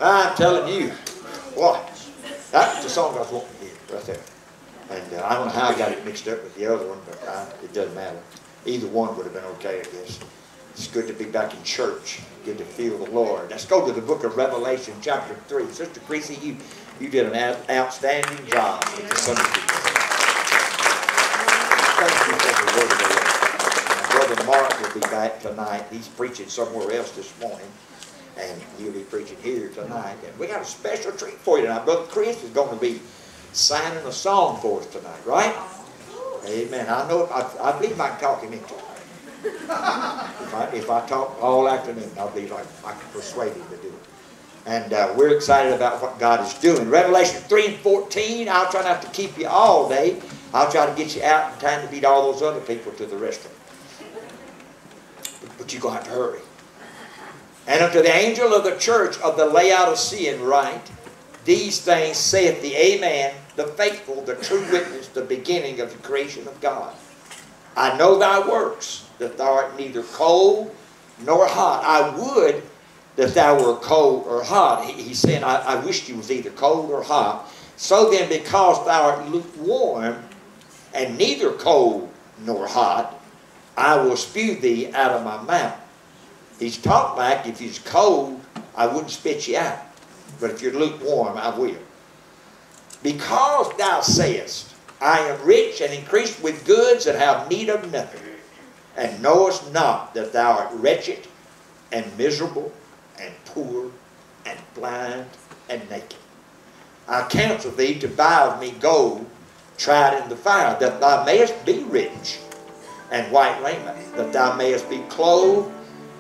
I'm telling you, what? That's the song I was wanting to hear right there. And I don't know how I got it mixed up with the other one, but it doesn't matter. Either one would have been okay, I guess. It's good to be back in church. Good to feel the Lord. Let's go to the book of Revelation, chapter 3. Sister Creasy, you did an outstanding job with the Sunday school. Thank you for the word of the Lord. My brother Mark will be back tonight. He's preaching somewhere else this morning. And he'll be preaching here tonight. And we got a special treat for you tonight. Brother Chris is going to be signing a song for us tonight, right? Amen. I know. I believe I can talk him into it. If I talk all afternoon, I believe I can persuade him to do it. And we're excited about what God is doing. Revelation 3 and 14. I'll try not to keep you all day. I'll try to get you out in time to beat all those other people to the restaurant. But you're going to have to hurry. And unto the angel of the church of the Laodicean write, these things saith the Amen, the faithful, the true witness, the beginning of the creation of God. I know thy works, that thou art neither cold nor hot. I would that thou were cold or hot. He's saying, I wished you was either cold or hot. So then, because thou art lukewarm, and neither cold nor hot, I will spew thee out of my mouth. He's talked like, if you're cold, I wouldn't spit you out. But if you're lukewarm, I will. Because thou sayest, I am rich and increased with goods and have need of nothing, and knowest not that thou art wretched and miserable and poor and blind and naked. I counsel thee to buy of me gold tried in the fire, that thou mayest be rich, and white raiment, that thou mayest be clothed,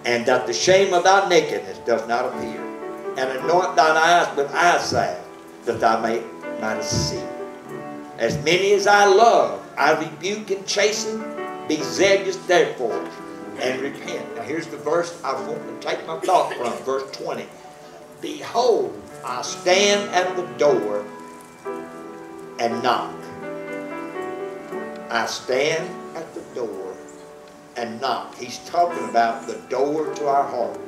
and that the shame of thy nakedness does not appear. And anoint thine eyes with eye salve, that thou mightest see. As many as I love, I rebuke and chasten. Be zealous therefore, and repent. Now here's the verse I want to take my thought from, verse 20. Behold, I stand at the door and knock. I stand at the door and knock. He's talking about the door to our heart.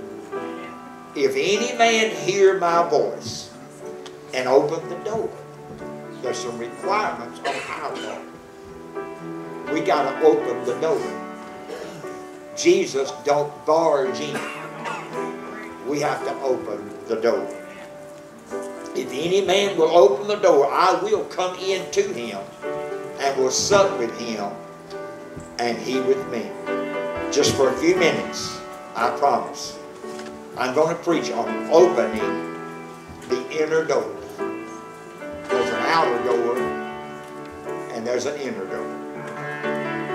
If any man hear my voice and open the door, there's some requirements on our part. We got to open the door. Jesus don't barge in. We have to open the door. If any man will open the door, I will come in to him and will sup with him and he with me. Just for a few minutes, I promise. I'm going to preach on opening the inner door. There's an outer door and there's an inner door.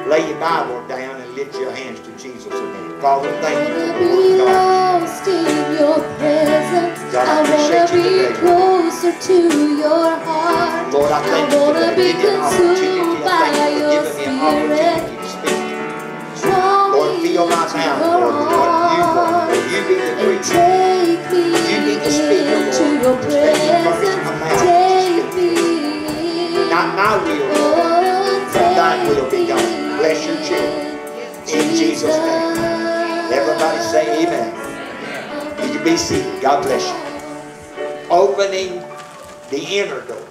Lay your Bible down and lift your hands to Jesus a minute. Father, thank you for the word of God. Lost in your presence. God, I want to be closer to your heart. Lord, I thank you want to be for giving me an consumed by your opportunity. I thank you for giving me an opportunity to speak. Draw Lord, fill my mouth, Lord, with what you want. Lord, you be the preacher. Take me You be the speaker, into Lord. your Just let me encourage presence. my mouth to Take speak. me. Not my will, Lord, but thine will be done. Bless your children. In Jesus' name. Everybody say amen. You can be seated. God bless you. Opening the inner door.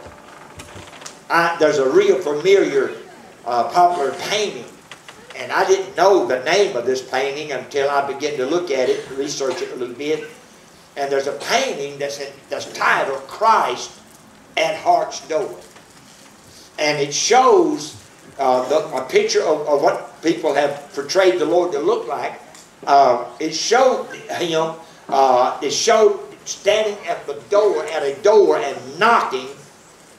There's a real familiar, popular painting. And I didn't know the name of this painting until I began to look at it, research it a little bit. And there's a painting that's titled Christ at Heart's Door. And it shows a picture of what people have portrayed the Lord to look like. It showed him, it showed standing at the door, at a door and knocking,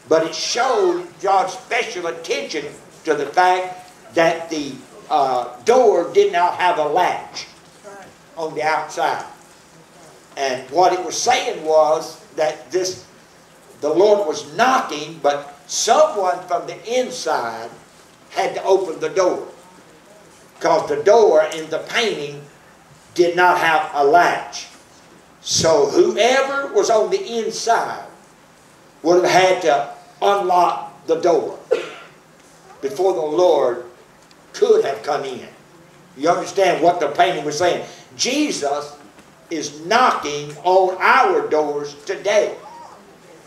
but it showed God's special attention to the fact that the door did not have a latch on the outside. And what it was saying was that the Lord was knocking, but someone from the inside had to open the door, because the door in the painting did not have a latch. So whoever was on the inside would have had to unlock the door before the Lord could have come in. You understand what the painting was saying? Jesus is knocking on our doors today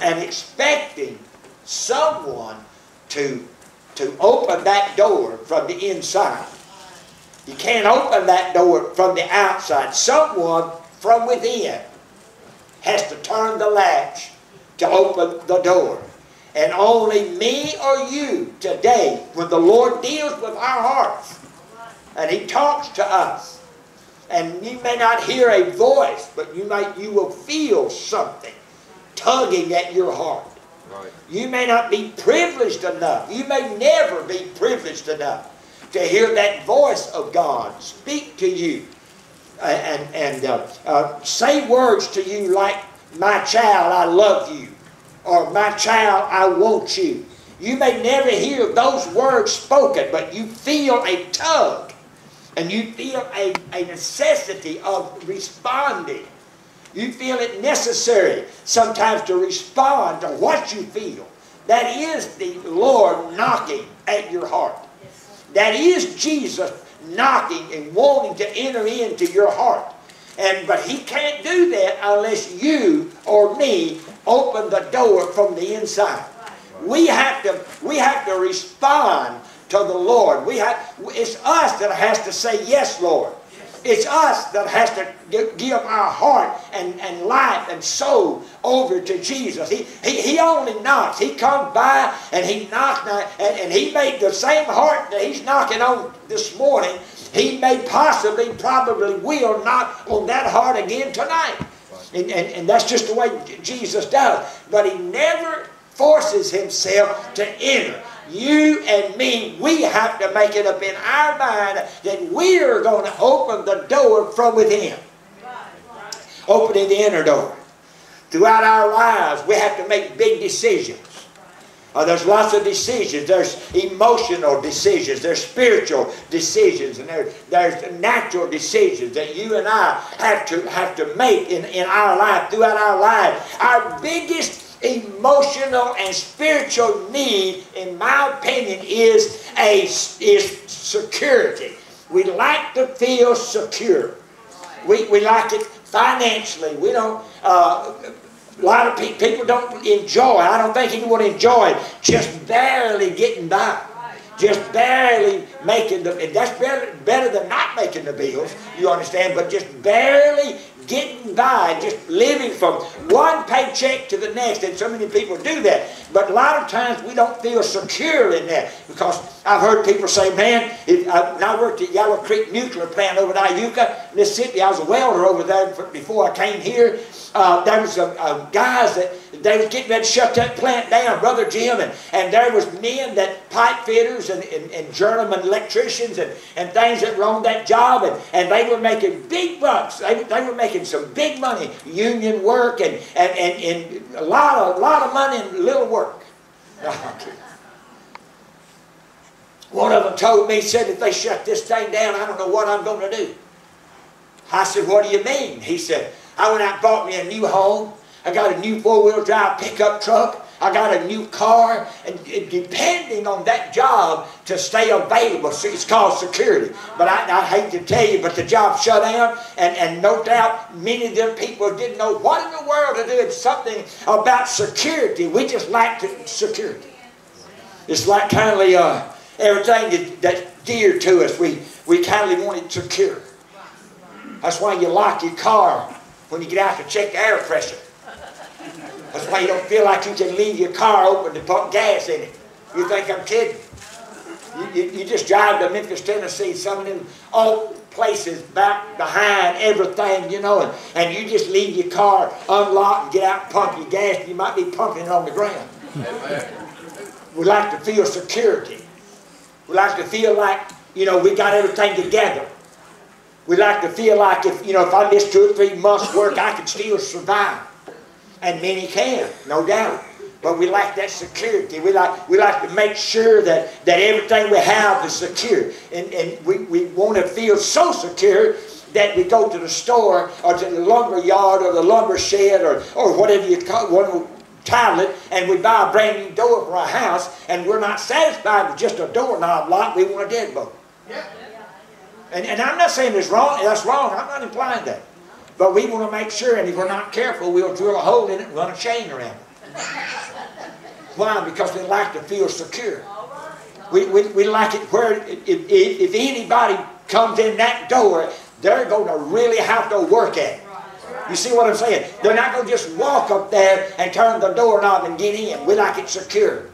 and expecting someone to open that door from the inside. You can't open that door from the outside. Someone from within has to turn the latch to open the door. And only me or you today, when the Lord deals with our hearts and He talks to us, and you may not hear a voice, but you will feel something tugging at your heart. Right. You may not be privileged enough. You may never be privileged enough to hear that voice of God speak to you and say words to you like, "My child, I love you," or "My child, I want you." You may never hear those words spoken, but you feel a tug and you feel a necessity of responding. You feel it necessary sometimes to respond to what you feel. That is the Lord knocking at your heart. That is Jesus knocking and wanting to enter into your heart. But He can't do that unless you or me open the door from the inside. We have to respond to the Lord. It's us that has to say, "Yes, Lord." It's us that has to give our heart and life and soul over to Jesus. He only knocks. He comes by and He knocks. And He made the same heart that He's knocking on this morning. He may probably will knock on that heart again tonight. And that's just the way Jesus does. But He never forces Himself to enter. You and me, we have to make it up in our mind that we're going to open the door from within. Opening the inner door. Throughout our lives, we have to make big decisions. There's lots of decisions. There's emotional decisions. There's spiritual decisions. And there's natural decisions that you and I have to make in our life, throughout our life. Our biggest emotional and spiritual need, in my opinion, is security. We like to feel secure. We like it financially. We don't. A lot of people don't enjoy. I don't think anyone enjoys just barely getting by. Just barely making the. And that's better than not making the bills. You understand? But just barely getting by, just living from one paycheck to the next. And so many people do that. But a lot of times we don't feel secure in that. Because I've heard people say, "Man, when I worked at Yellow Creek Nuclear Plant over in Iuka, Mississippi, I was a welder over there before I came here. There was guys that they was getting ready to shut that plant down, Brother Jim, and there was men that pipe fitters and journeyman electricians and things that were on that job, and they were making big bucks. They were making some big money, union work and a lot of money and little work. One of them told me, said, "If they shut this thing down, I don't know what I'm going to do." I said, "What do you mean?" He said, "I went out and bought me a new home. I got a new four-wheel drive pickup truck. I got a new car." And depending on that job to stay available, it's called security. But I hate to tell you, but the job shut down, and no doubt many of them people didn't know what in the world to do. It's something about security. We just lacked security. It's like kind of everything that's dear to us. We kind of want it secure. That's why you lock your car when you get out to check the air pressure. That's why you don't feel like you can leave your car open to pump gas in it. You think I'm kidding? You just drive to Memphis, Tennessee, some of them old places back behind everything, you know, and you just leave your car unlocked and get out and pump your gas, and you might be pumping it on the ground. We like to feel security. We like to feel like, you know, we got everything together. We like to feel like if I miss 2 or 3 months' work, I can still survive. And many can, no doubt. But we like that security. We like to make sure that everything we have is secure. And we want to feel so secure that we go to the store or to the lumber yard or the lumber shed or whatever you want to title it, and we buy a brand new door for our house, and we're not satisfied with just a doorknob lock. We want a deadbolt. Yeah. And I'm not saying that's wrong. I'm not implying that. But we want to make sure, and if we're not careful, we'll drill a hole in it and run a chain around it. Why? Because we like to feel secure. We like it where if anybody comes in that door, they're going to really have to work at it. You see what I'm saying? They're not going to just walk up there and turn the doorknob and get in. We like it secure.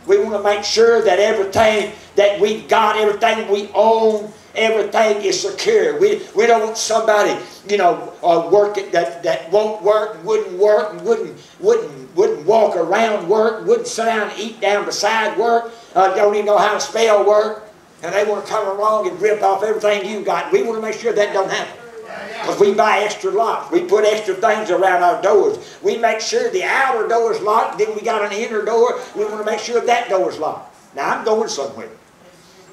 We want to make sure that everything that we've got, everything we own, everything is secure. We don't want somebody, you know, working that won't work, wouldn't work, and wouldn't walk around work, wouldn't sit down and eat down beside work, don't even know how to spell work, and they want to come along and rip off everything you got. We want to make sure that don't happen. Because we buy extra locks. We put extra things around our doors. We make sure the outer door is locked. Then we got an inner door. We want to make sure that door is locked. Now, I'm going somewhere.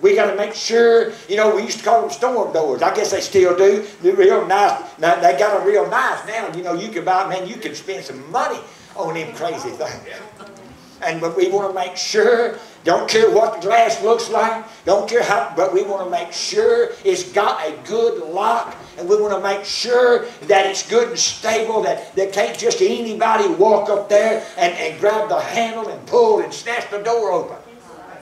We got to make sure, you know, we used to call them storm doors. I guess they still do. They're real nice. Now, they got a real nice now. You know, you can buy, man, you can spend some money on them crazy things. But we want to make sure, don't care what the glass looks like, don't care how, but we want to make sure it's got a good lock, and we want to make sure that it's good and stable, that can't just anybody walk up there and grab the handle and pull and snatch the door open.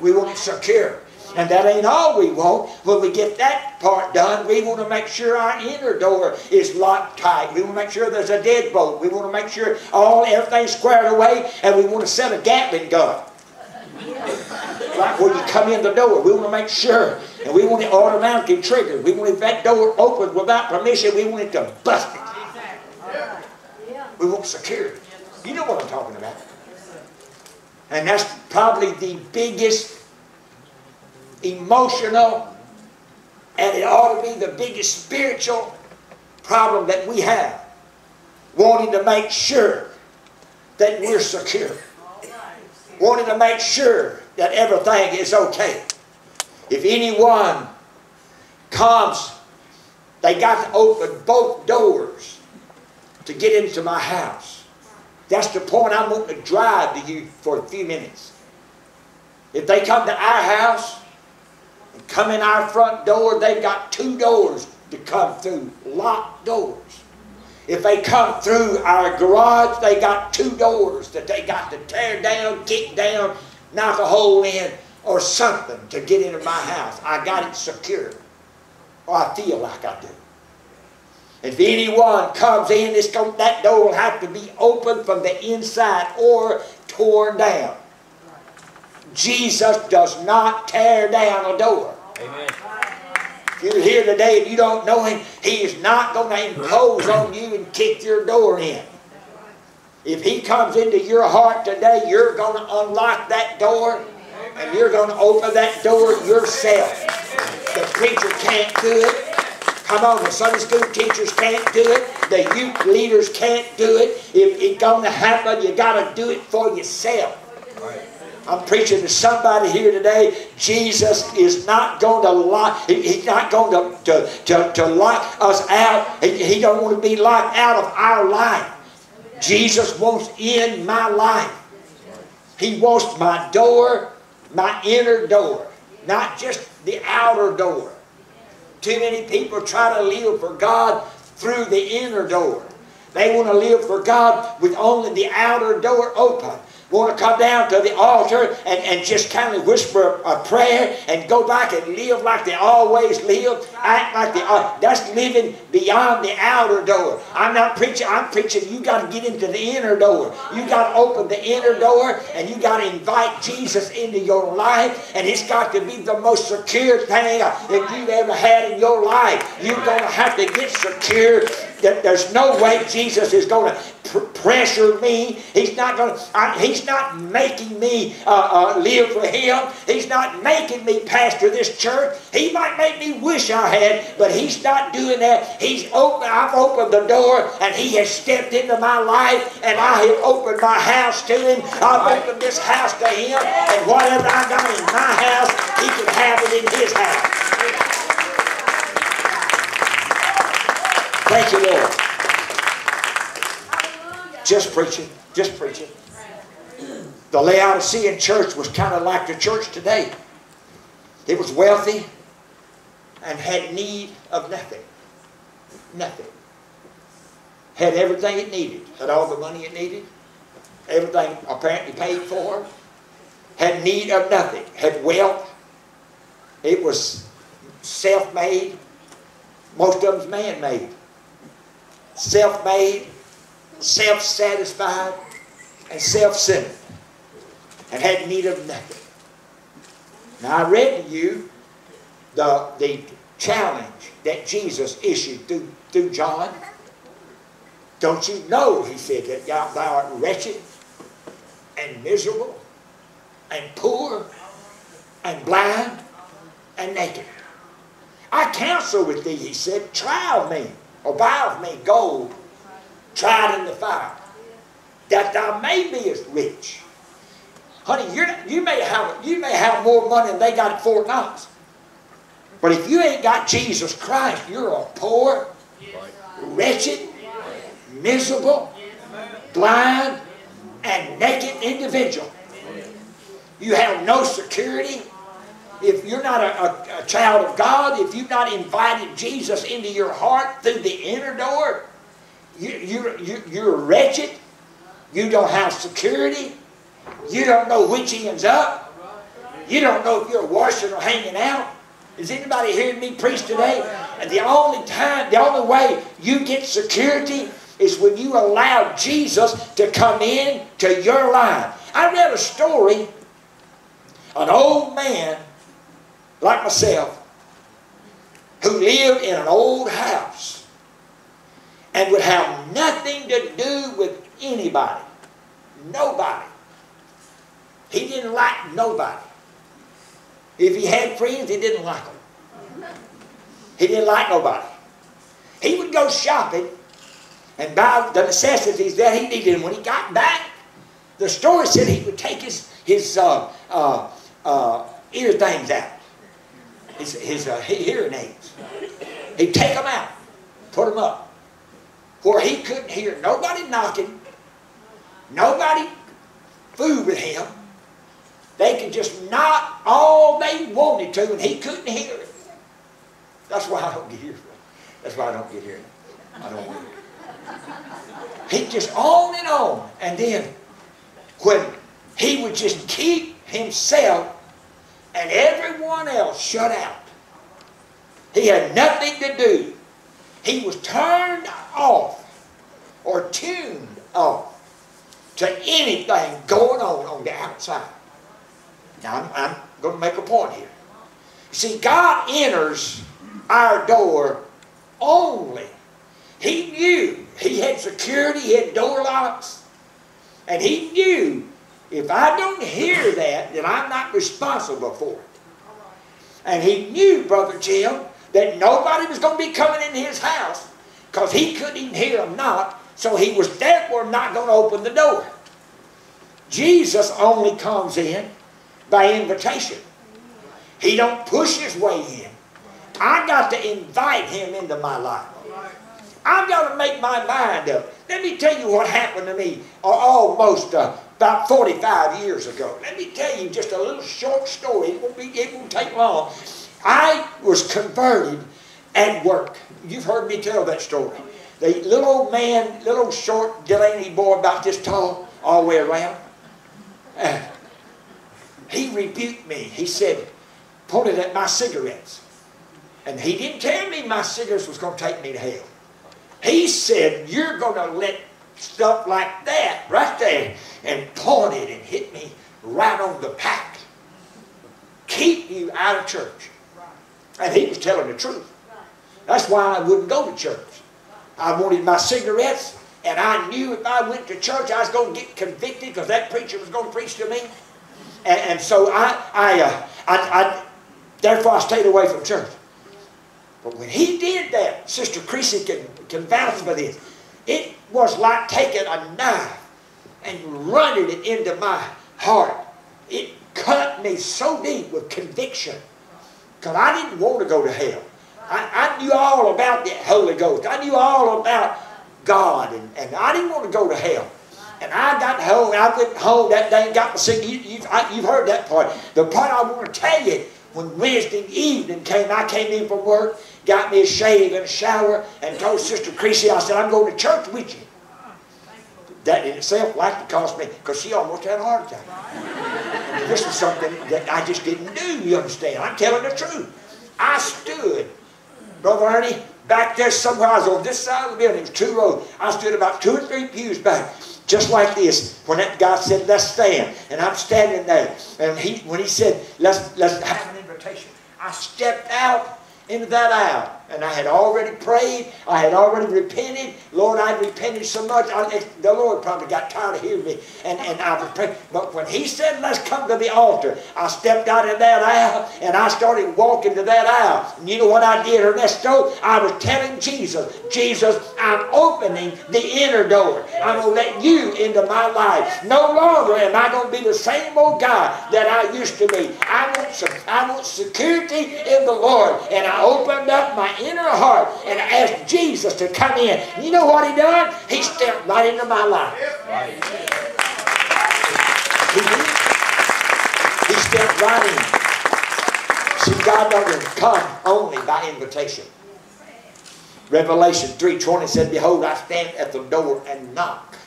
We want it secure. And that ain't all we want. When we get that part done, we want to make sure our inner door is locked tight. We want to make sure there's a deadbolt. We want to make sure everything's squared away, and we want to set a Gatling gun. Like when you come in the door, we want to make sure, and we want it automatically triggered. We want if that door opens without permission, we want it to bust it. We want security. You know what I'm talking about. And that's probably the biggest emotional, and it ought to be the biggest spiritual problem that we have, wanting to make sure that we're secure, wanting to make sure that everything is okay. If anyone comes, they got to open both doors to get into my house. That's the point I'm wanting to drive to you for a few minutes. If they come to our house, come in our front door, they've got two doors to come through, locked doors. If they come through our garage, they got two doors that they got to tear down, kick down, knock a hole in, or something to get into my house. I got it secure, or I feel like I do. If anyone comes in, that door will have to be opened from the inside or torn down. Jesus does not tear down a door. Amen. If you're here today and you don't know Him, He is not going to impose on you and kick your door in. If He comes into your heart today, you're going to unlock that door and you're going to open that door yourself. The preacher can't do it. Come on, the Sunday school teachers can't do it. The youth leaders can't do it. If it's going to happen, you got to do it for yourself. Right. I'm preaching to somebody here today. Jesus is not going to lock. He's not going to lock us out. He don't want to be locked out of our life. Jesus wants in my life. He wants my door, my inner door, not just the outer door. Too many people try to live for God through the inner door. They want to live for God with only the outer door open. Want to come down to the altar and just kind of whisper a prayer and go back and live like they always live, act like they are. That's living beyond the outer door. I'm not preaching. I'm preaching you got to get into the inner door. You got to open the inner door and you got to invite Jesus into your life, and it's got to be the most secure thing that you've ever had in your life. You're going to have to get secure. There's no way Jesus is going to pressure me. He's not going to. He's not making me live for Him. He's not making me pastor this church. He might make me wish I had, but He's not doing that. I've opened the door, and He has stepped into my life, and I have opened my house to Him. I've opened this house to Him, and whatever I got in my house, He can have it in His house. Thank you, Lord. Just preaching. Just preaching. The Laodicean church was kind of like the church today. It was wealthy and had need of nothing. Nothing. had everything it needed, had all the money it needed, everything apparently paid for, had need of nothing, had wealth. It was self-made. Most of them's man-made. Self-made, self-satisfied, and self-centered, and had need of nothing. Now I read to you the challenge that Jesus issued through John. Don't you know, he said, that thou art wretched and miserable and poor and blind and naked. I counsel with thee, he said, try of me, or buy of me gold tried in the fire, that thou may be as rich. Honey, you may have more money than they got at Fort Knox. But if you ain't got Jesus Christ, you're a poor, wretched, miserable, blind, and naked individual. You have no security. If you're not a child of God, if you've not invited Jesus into your heart through the inner door, you're wretched. You don't have security. You don't know which end's up. You don't know if you're washing or hanging out. Is anybody hearing me preach today? And the only way you get security is when you allow Jesus to come in to your life. I read a story, an old man like myself, who lived in an old house and would have nothing to do with anybody. Nobody. He didn't like nobody. If he had friends, he didn't like them. He didn't like nobody. He would go shopping and buy the necessities that he needed. And when he got back, the story said he would take his ear things out. His hearing aids. He'd take them out, put them up, where he couldn't hear nobody knocking, nobody fool with him. They could just knock all they wanted to, and he couldn't hear it. That's why I don't get here. That's why I don't get here. I don't want it. He'd just on and on, and then when he would just keep himself and everyone else shut out. He had nothing to do. He was turned off or tuned off to anything going on the outside. Now, I'm going to make a point here. See, God enters our door only. He knew. He had security. He had door locks. And he knew, if I don't hear that, then I'm not responsible for it. And he knew, Brother Jim, that nobody was going to be coming in his house because he couldn't even hear them knock, so he was therefore not going to open the door. Jesus only comes in by invitation. He don't push his way in. I got to invite him into my life. I've got to make my mind up. Let me tell you what happened to me almost about 45 years ago. Let me tell you just a little short story. It won't take long. I was converted at work. You've heard me tell that story. The little old man, little short Delaney boy about this tall all the way around, he rebuked me. He said, pointed at my cigarettes. And he didn't tell me my cigarettes was going to take me to hell. He said, you're going to let stuff like that right there, and pointed and hit me right on the pack. Keep you out of church. And he was telling the truth. That's why I wouldn't go to church. I wanted my cigarettes, and I knew if I went to church I was going to get convicted because that preacher was going to preach to me. And so therefore I stayed away from church. But when he did that, Sister Creasy can vouch for this, it was like taking a knife and running it into my heart. It cut me so deep with conviction because I didn't want to go to hell. I knew all about the Holy Ghost. I knew all about God, and I didn't want to go to hell. And I got home, I went home that day and got my cigarette. You've heard that part. The part I want to tell you When Wednesday evening came, I came in from work, got me a shave and a shower, and told Sister Creasy, I said, I'm going to church with you. That in itself likely cost me, because she almost had a heart attack. I mean, this was something that I just didn't do, you understand. I'm telling the truth. I stood, Brother Ernie, back there somewhere. I was on this side of the building. It was 2 rows. I stood about 2 or 3 pews back, just like this, when that guy said, let's stand. And I'm standing there. And when he said, let's have an invitation, I stepped out into that aisle. And I had already prayed. I had already repented. Lord, I'd repented so much. The Lord probably got tired of hearing me. And I was praying. But when he said, let's come to the altar, I stepped out in that aisle and I started walking to that aisle. And you know what I did, Ernesto? I was telling Jesus, Jesus, I'm opening the inner door. I'm going to let you into my life. No longer am I going to be the same old guy that I used to be. I want security in the Lord. And I opened up my inner heart and asked Jesus to come in. You know what he done? He stepped right into my life. He did. He stepped right in. See, God doesn't come only by invitation. Revelation 3:20 said, behold, I stand at the door and knock.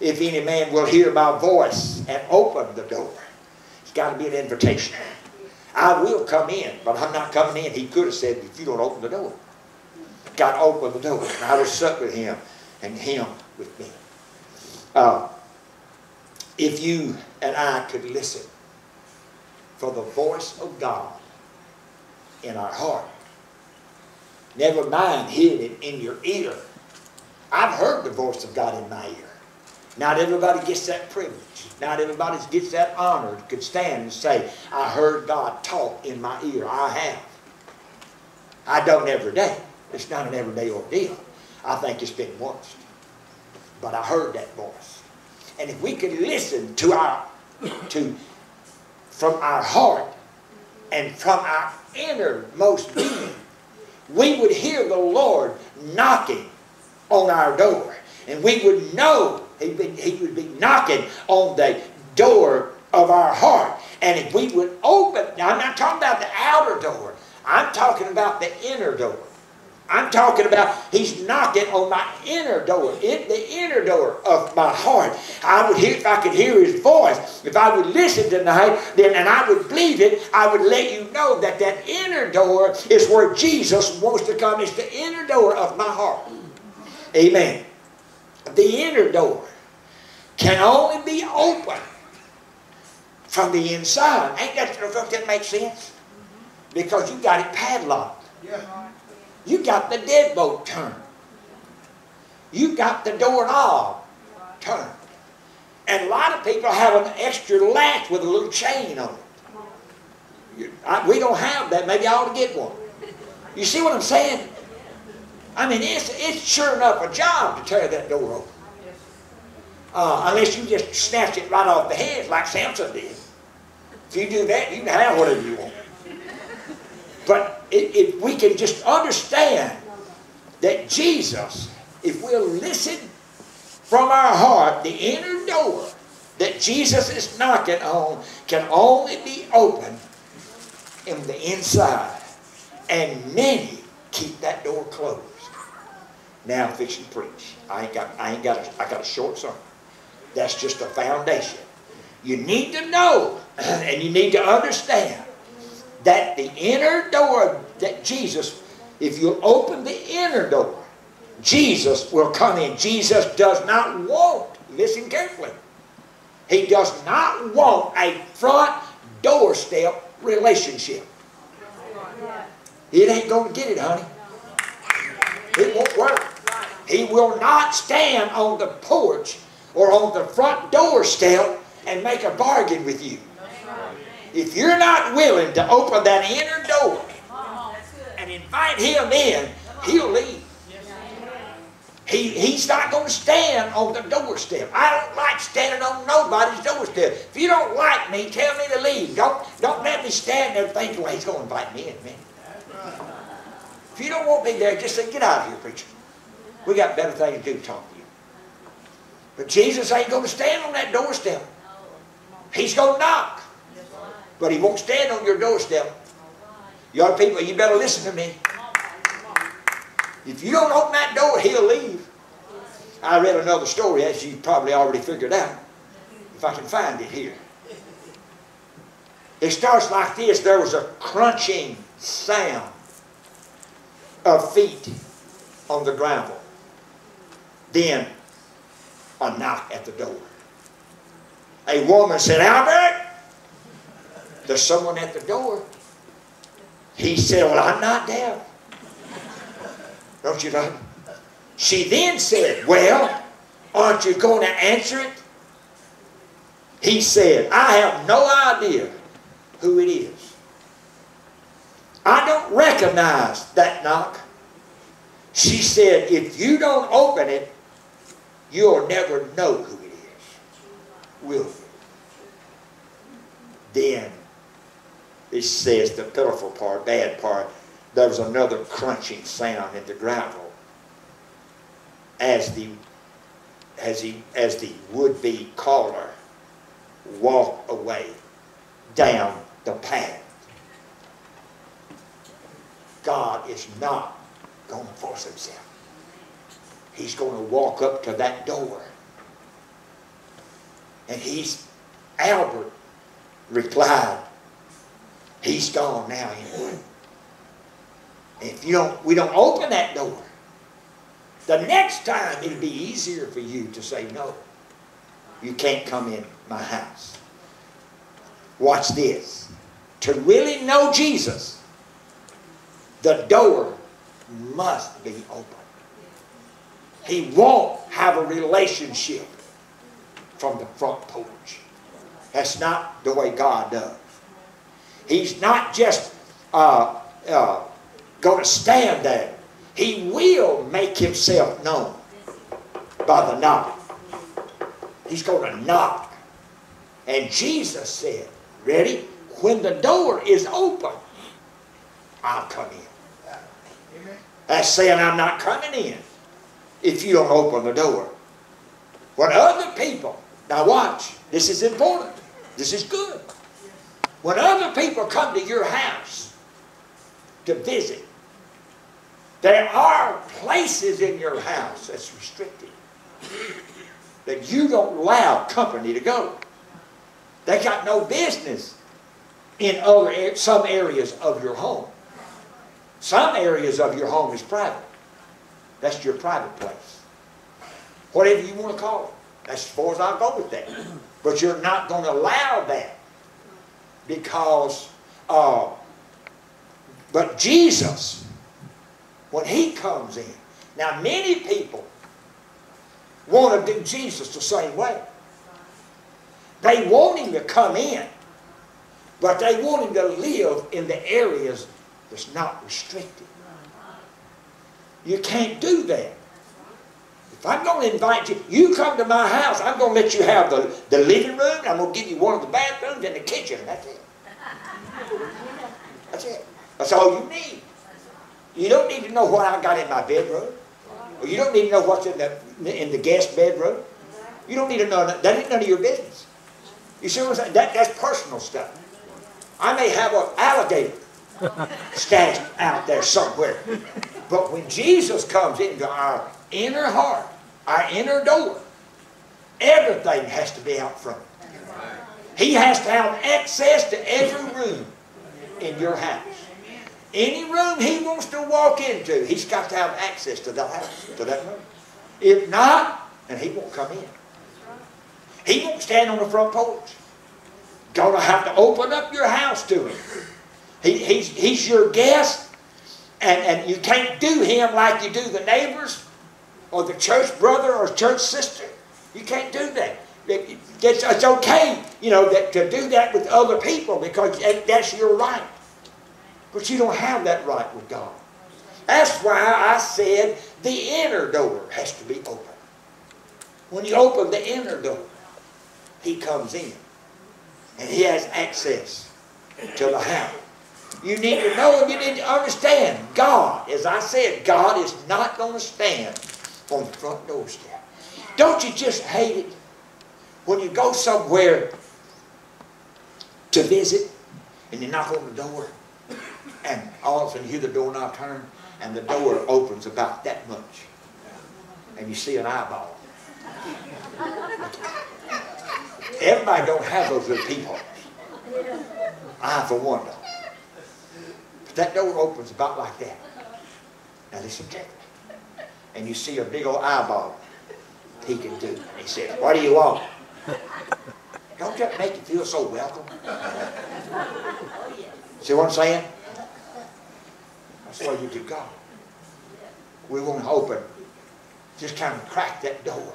If any man will hear my voice and open the door. It's got to be an invitation. I will come in, but I'm not coming in. He could have said, if you don't open the door. God opened the door, and I will sup with him, and him with me. If you and I could listen for the voice of God in our heart, never mind hearing it in your ear. I've heard the voice of God in my ear. Not everybody gets that privilege. Not everybody gets that honor. Could stand and say, I heard God talk in my ear. I have. I don't every day. It's not an everyday ordeal. I think it's been once. But I heard that voice. And if we could listen from our heart and from our innermost being, we would hear the Lord knocking on our door. And we would know He would be knocking on the door of our heart. And if we would open, now I'm not talking about the outer door. I'm talking about the inner door. I'm talking about He's knocking on my inner door, in the inner door of my heart. I would hear, if I could hear His voice, if I would listen tonight, then, and I would believe it, I would let you know that that inner door is where Jesus wants to come. It's the inner door of my heart. Amen. The inner door can only be opened from the inside. Ain't that make sense? Because you got it padlocked. You got the deadbolt turned. You got the doorknob turned. And a lot of people have an extra latch with a little chain on it. We don't have that. Maybe I ought to get one. You see what I'm saying? I mean, it's sure enough a job to tear that door open. Unless you just snatch it right off the head like Samson did. If you do that, you can have whatever you want. But if we can just understand that Jesus, if we'll listen from our heart, the inner door that Jesus is knocking on can only be opened in the inside. And many keep that door closed. Now I'm fixing to preach. I got a short sermon. That's just a foundation. You need to know and you need to understand that the inner door that Jesus, if you open the inner door, Jesus will come in. Jesus does not want, listen carefully, He does not want a front doorstep relationship. It ain't going to get it, honey. It won't work. He will not stand on the porch or on the front doorstep and make a bargain with you. If you're not willing to open that inner door and invite Him in, He'll leave. He's not going to stand on the doorstep. I don't like standing on nobody's doorstep. If you don't like me, tell me to leave. Don't let me stand there thinking, well, He's going to invite me in, man. If you don't want me there, just say, get out of here, preacher. We got better things to do, talk to you. But Jesus ain't going to stand on that doorstep. He's going to knock. But he won't stand on your doorstep. Young people, you better listen to me. If you don't open that door, he'll leave. I read another story, as you probably already figured out, if I can find it here. It starts like this. There was a crunching sound of feet on the gravel. Then a knock at the door. A woman said, Albert, there's someone at the door. He said, well, I'm not deaf. Don't you know? She then said, well, aren't you going to answer it? He said, I have no idea who it is. I don't recognize that knock. She said, if you don't open it, you'll never know who it is. Will you? Then, it says the pitiful part, bad part, there was another crunching sound in the gravel as the would-be caller walked away down the path. God is not going to force himself. He's going to walk up to that door. And Albert replied, he's gone now anyway. And if we don't open that door, the next time it'll be easier for you to say no. You can't come in my house. Watch this. To really know Jesus, the door must be open. He won't have a relationship from the front porch. That's not the way God does. He's not just going to stand there. He will make himself known by the knock. He's going to knock. And Jesus said, ready? When the door is open, I'll come in. That's saying I'm not coming in if you don't open the door. When other people, now watch, this is important. This is good. When other people come to your house to visit, there are places in your house that's restricted that you don't allow company to go. They got no business in some areas of your home. Some areas of your home is private. That's your private place. Whatever you want to call it. That's as far as I'll go with that. But you're not going to allow that because, but Jesus, when he comes in, now many people want to do Jesus the same way. They want him to come in, but they want him to live in the areas that's not restricted. You can't do that. If I'm going to invite you, you come to my house, I'm going to let you have the living room, I'm going to give you one of the bathrooms and the kitchen. That's it. That's it. That's all you need. You don't need to know what I got in my bedroom. Or you don't need to know what's in the guest bedroom. You don't need to know that. That ain't none of your business. You see what I'm saying? That's personal stuff. I may have an alligator stashed out there somewhere. But when Jesus comes into our inner heart, our inner door, everything has to be out front. He has to have access to every room in your house. Any room he wants to walk into, he's got to have access to that house, to that room. If not, then he won't come in. He won't stand on the front porch. Going to have to open up your house to him. He's your guest, and you can't do him like you do the neighbors or the church brother or church sister. You can't do that. It's okay, you know, to do that with other people because that's your right. But you don't have that right with God. That's why I said the inner door has to be open. When you open the inner door, he comes in. And he has access to the house. You need to know and you need to understand, God, as I said, God is not going to stand on the front doorstep. Don't you just hate it when you go somewhere to visit And you knock on the door, and all of a sudden you hear the doorknob turn, and the door opens about that much. And you see an eyeball. Everybody don't have those little peepholes. I, for one, don't. But that door opens about like that. Now listen carefully. And you see a big old eyeball peeking through. And he says, "What do you want?" Don't that make you feel so welcome? See what I'm saying? That's why you do God. We want to open, just kind of crack that door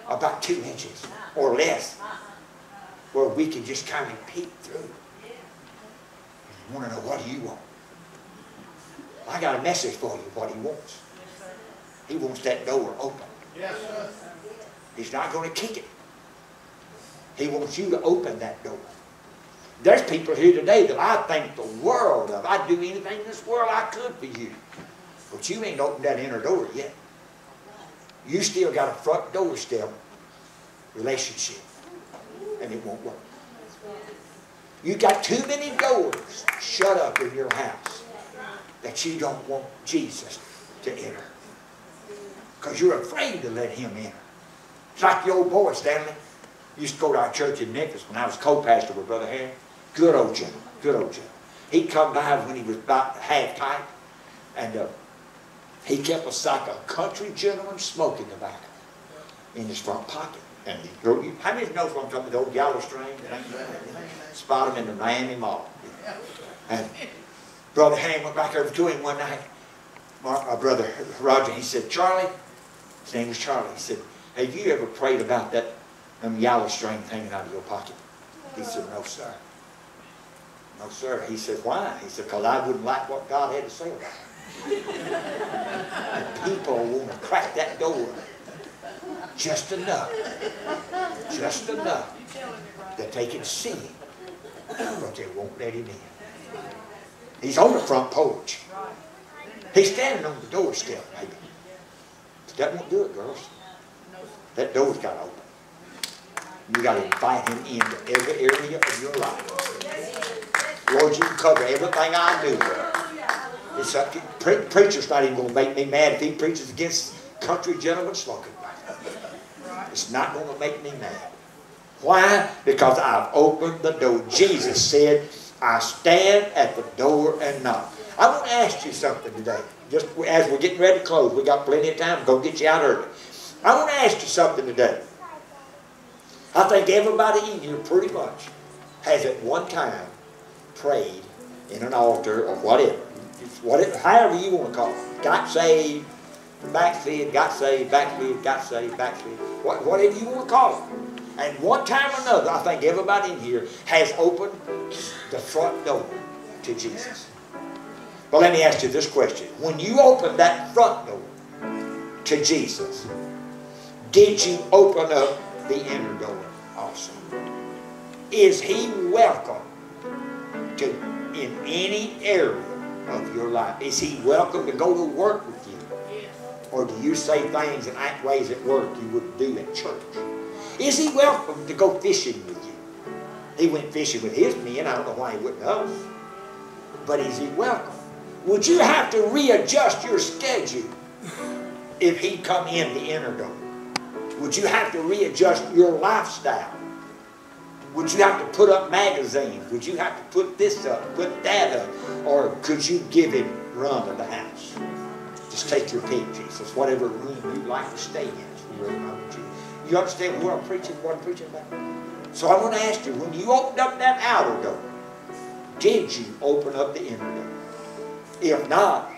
about 2 inches or less, where we can just kind of peek through. You want to know, what do you want? I got a message for you, what he wants. He wants that door open. Yes, sir. He's not going to kick it. He wants you to open that door. There's people here today that I think the world of. I'd do anything in this world I could for you. But you ain't opened that inner door yet. You still got a front door still relationship. And it won't work. You got too many doors shut up in your house that you don't want Jesus to enter. Because you're afraid to let him enter. It's like the old boy, Stanley. Used to go to our church in Memphis when I was co-pastor with Brother Harry. Good old gentleman, good old gentleman. He'd come by when he was about half tight, and he kept us like a country gentleman smoking tobacco in his front pocket. And he threw you. How many know what I'm talking about? The old yellow string? Spot him in the Miami Mall. And Brother Harry went back over to him one night. Brother Roger, he said, "Charlie," his name was Charlie. He said, "Have you ever prayed about that yellow string hanging out of your pocket?" He said, "No, sir." "No, sir." He said, "Why?" He said, "Because I wouldn't like what God had to say about it." And people want to crack that door just enough that they can see him, but they won't let him in. He's on the front porch. He's standing on the doorstep, maybe. But that won't do it, girls. That door's got to open. You got to invite him into every area of your life. Lord, you can cover everything I do. It's up to, preacher's not even going to make me mad if he preaches against country gentlemen smoking. It's not going to make me mad. Why? Because I've opened the door. Jesus said, "I stand at the door and knock." I want to ask you something today. Just as we're getting ready to close, we got plenty of time to go get you out early. I want to ask you something today. I think everybody in here pretty much has at one time prayed in an altar or whatever. However you want to call it. Got saved, backslid, got saved, backslid, got saved, backslid. Whatever you want to call it. And one time or another, I think everybody in here has opened the front door to Jesus. But let me ask you this question. When you opened that front door to Jesus, did you open up the inner door also? Is he welcome to in any area of your life? Is he welcome to go to work with you? Or do you say things and act ways at work you wouldn't do at church? Is he welcome to go fishing with you? He went fishing with his men. I don't know why he wouldn't us. But is he welcome? Would you have to readjust your schedule if he'd come in the inner door? Would you have to readjust your lifestyle? Would you have to put up magazines? Would you have to put this up, put that up? Or could you give him run of the house? Just take your pick, Jesus. Whatever room you like to stay in is the room I want you. You understand what I'm preaching about? So I want to ask you, when you opened up that outer door, did you open up the inner door? If not,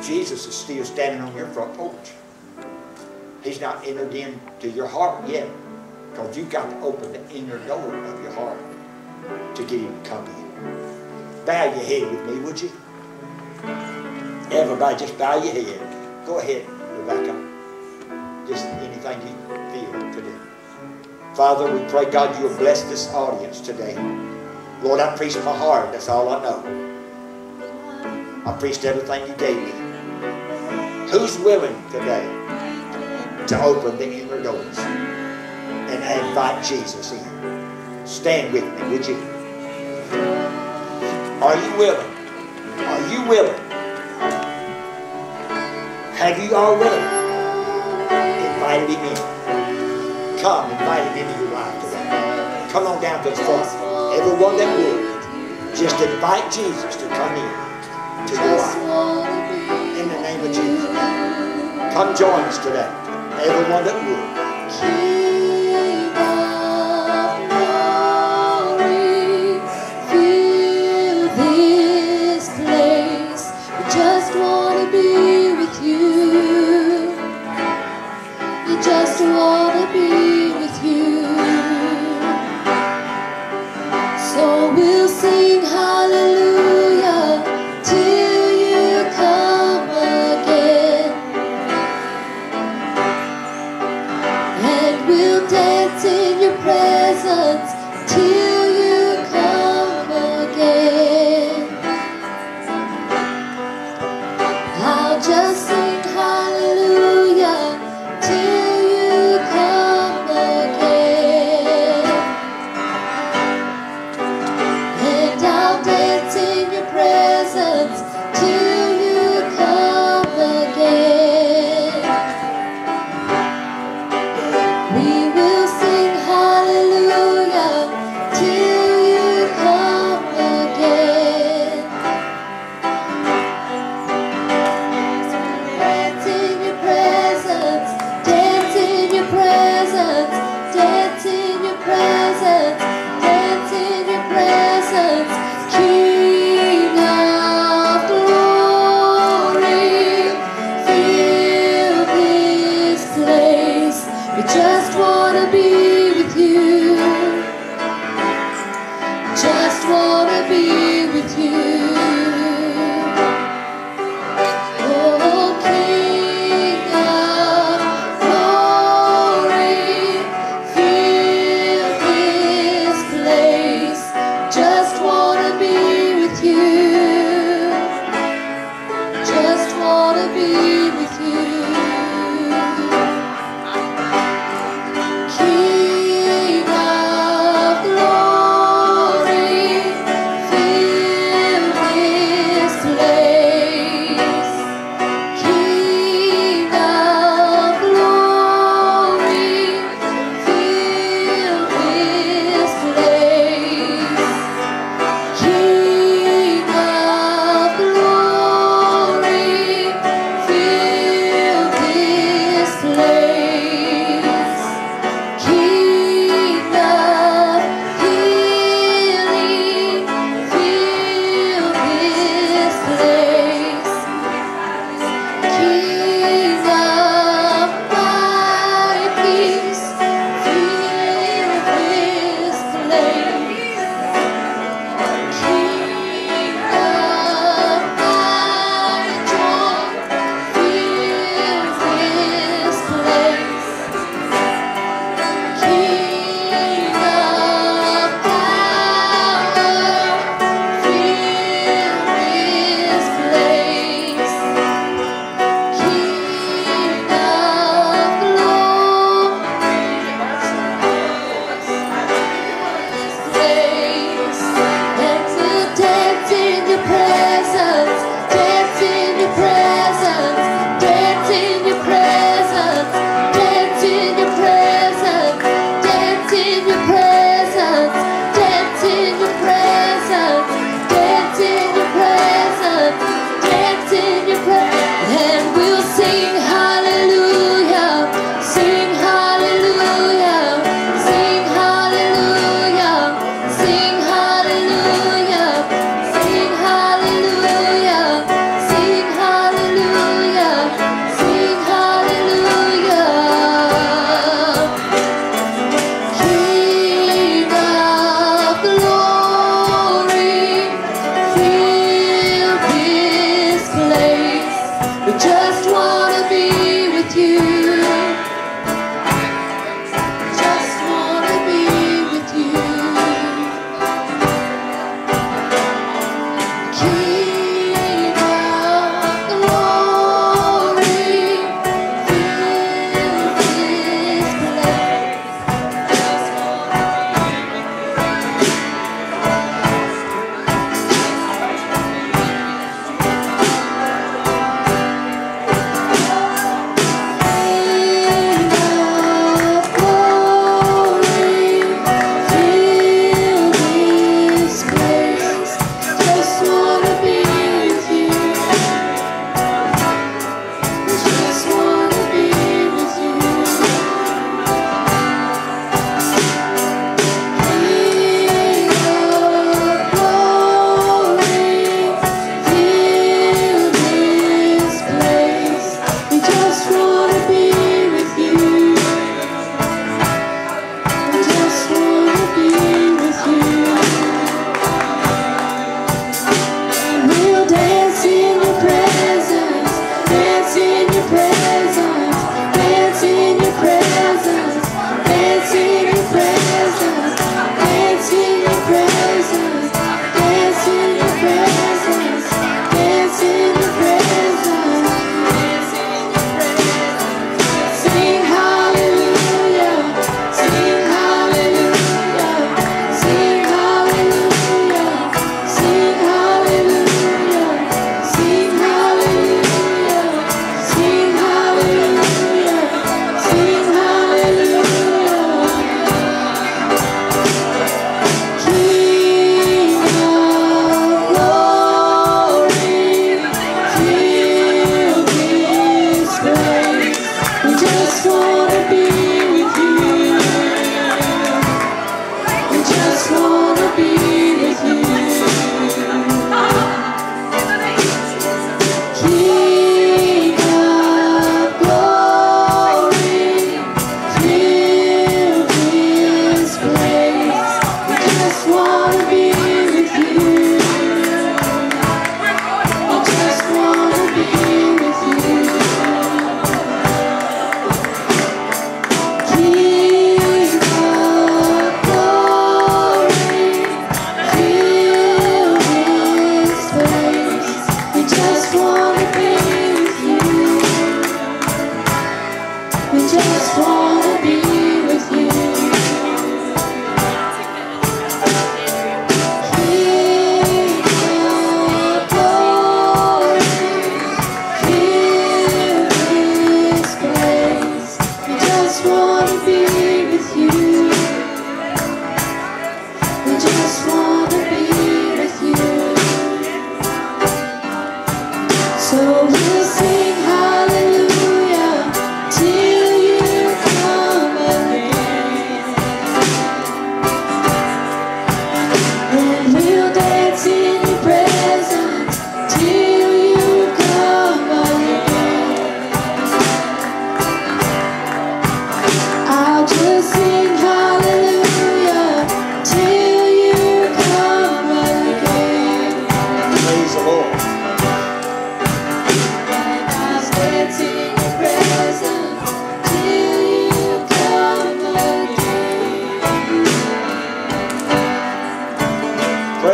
Jesus is still standing on your front porch. He's not entered into your heart yet, because you've got to open the inner door of your heart to get him to come in. Bow your head with me, would you? Everybody just bow your head. Go ahead, Rebecca. Just anything you feel to do. Father, we pray, God, you will bless this audience today. Lord, I preached my heart. That's all I know. I preached everything you gave me. Who's willing today to open the inner doors and invite Jesus in? Stand with me, would you? Are you willing? Are you willing? Have you already invited him in? Come, invite him into your life today. Come on down to the front. Everyone that would, just invite Jesus to come in to your life. In the name of Jesus. Come join us today. Everyone that would. King of glory, fill this place. We just want to be with you. We just want to be with you. So we'll sing hallelujah till you come again. And we'll dance in your presence till you come again. I'll just sing hallelujah till you come again. And I'll dance in your presence till you come again. We will sing hallelujah till you come again. Dance in your presence, dance in your presence, dance in your presence, dance in your presence. King of glory, fill this place. We just want to be with you. Just want to be with you. Oh, King of glory, fill this place. Just want to be with you. Just want to be with you. King of glory, fill this place. King of glory, fill this place. King of glory, fill this place. King of healing, fill this place. King of my peace, fill this place. King of my joy, fill this place. King of power, fill this place. King of glory, place. And we'll dance in your presence, dance in your presence, dance in your presence, dance in your presence, dance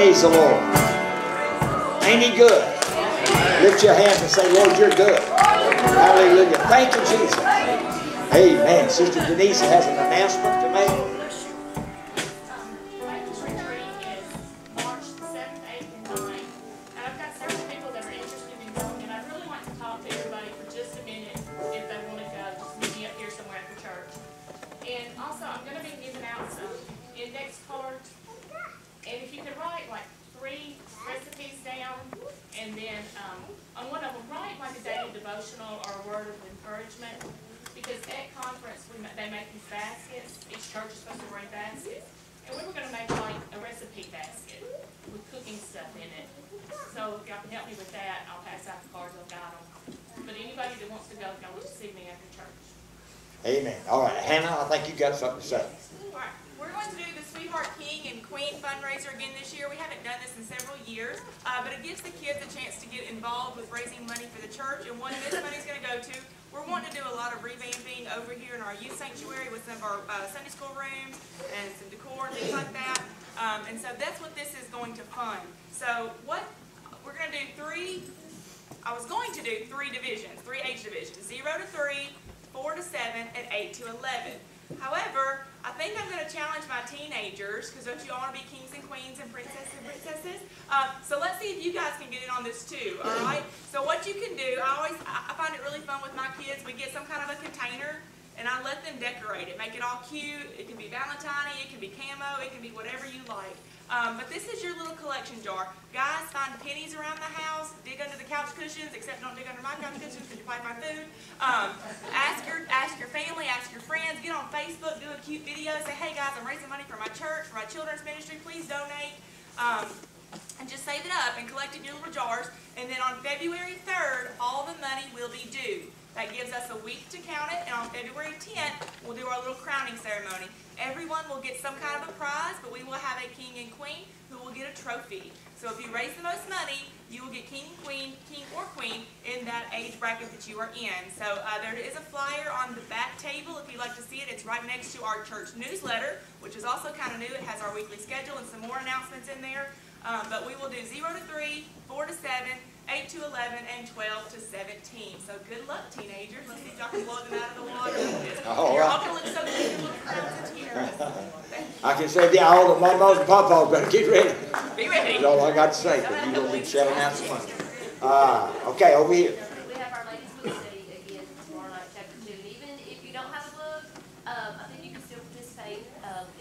Praise the Lord. Ain't He good? Lift your hands and say, Lord, you're good. Hallelujah. Thank you, Jesus. Amen. Sister Denise has an announcement to make. Language retreat is March 7th, 8th, and 9th. And I've got several people that are interested in going, and I'd really like to talk to everybody for just a minute if they want to go. Just meet me up here somewhere after church. And also, I'm going to be giving out some index cards. And if you could write like 3 recipes down, and then on one of them, write like a daily devotional or a word of encouragement. Because at conference, they make these baskets. Each church is supposed to bring baskets. And we were going to make like a recipe basket with cooking stuff in it. So if y'all can help me with that, I'll pass out the cards. I've got them. But anybody that wants to go, y'all will see me after church. Amen. All right. Hannah, I think you got something to say. All right. We're going to do the Sweetheart King and Queen fundraiser again this year. We haven't done this in several years, but it gives the kids a chance to get involved with raising money for the church. And what this money is going to go to, we're wanting to do a lot of revamping over here in our youth sanctuary with some of our Sunday school rooms and some decor and things like that. And so that's what this is going to fund. So what we're going to do I was going to do 3 divisions, 3 age divisions, 0 to 3, 4 to 7, and 8 to 11. However, I think I'm going to challenge my teenagers, because don't you all want to be kings and queens and princesses? So let's see if you guys can get in on this too, all right? So what you can do, I find it really fun with my kids. We get some kind of a container, and I let them decorate it, make it all cute. It can be Valentine-y, it can be camo, it can be whatever you like. But this is your little collection jar. Guys, find pennies around the house, dig under the couch cushions, except don't dig under my couch cushions because you probably find food. Ask your family, ask your friends, get on Facebook, do a cute video, say, hey guys, I'm raising money for my church, for my children's ministry, please donate. And just save it up and collect it in your little jars. And then on February 3rd, all the money will be due. That gives us a week to count it, and on February 10th, we'll do our little crowning ceremony. Everyone will get some kind of a prize, but we will have a king and queen who will get a trophy. So if you raise the most money, you will get king or queen in that age bracket that you are in. So there is a flyer on the back table if you'd like to see it. It's right next to our church newsletter, which is also kind of new. It has our weekly schedule and some more announcements in there. But we will do 0 to 3, 4 to 7, 8 to 11, and 12 to 17. So good luck, teenagers. Let's see if y'all can blow them out of the water. You're all going to look so cute and look crowns and tears. I can say, yeah, all the mamas and papas better get ready. Be ready. That's all I got to say, because you're going to be shelling out some money. Okay, over here. We have our ladies' book study again tomorrow night, chapter 2. And even if you don't have a book, I think you can still participate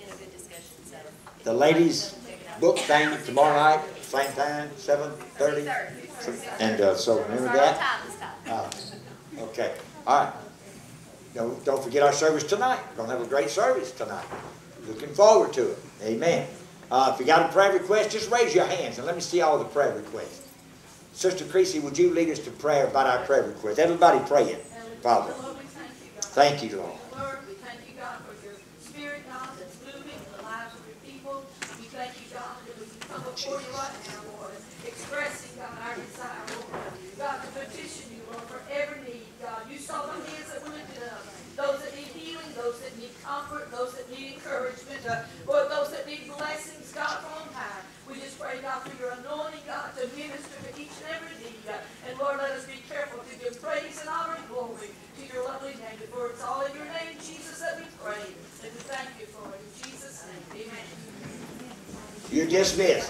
in a good discussion. So The ladies' book thing tomorrow night, same time, 7:30. And so remember that? Okay. All right. Don't forget our service tonight. We're going to have a great service tonight. Looking forward to it. Amen. If you got a prayer request, just raise your hands and let me see all the prayer requests. Sister Creasy, would you lead us to prayer about our prayer request? Everybody pray it, Father. Lord, we thank you, God. Thank you, Lord. Lord, we thank you, God, for your spirit, God, that's moving in the lives of your people. We thank you, God, that we can come before you right now, Lord, expressing, God, our desire, Lord. God, to petition you, Lord, for every need, God. You saw the hands that were lifted up. Those that need healing, those that need comfort, those that need encouragement, Lord, those that need blessings, God, from on high. We just pray, God, for your anointing, God, to minister to each and every need. And Lord, let us be careful to give praise and honor and glory to your lovely name. For it's all in your name, Jesus, that we pray. And we thank you for it. In Jesus' name, amen. You're dismissed.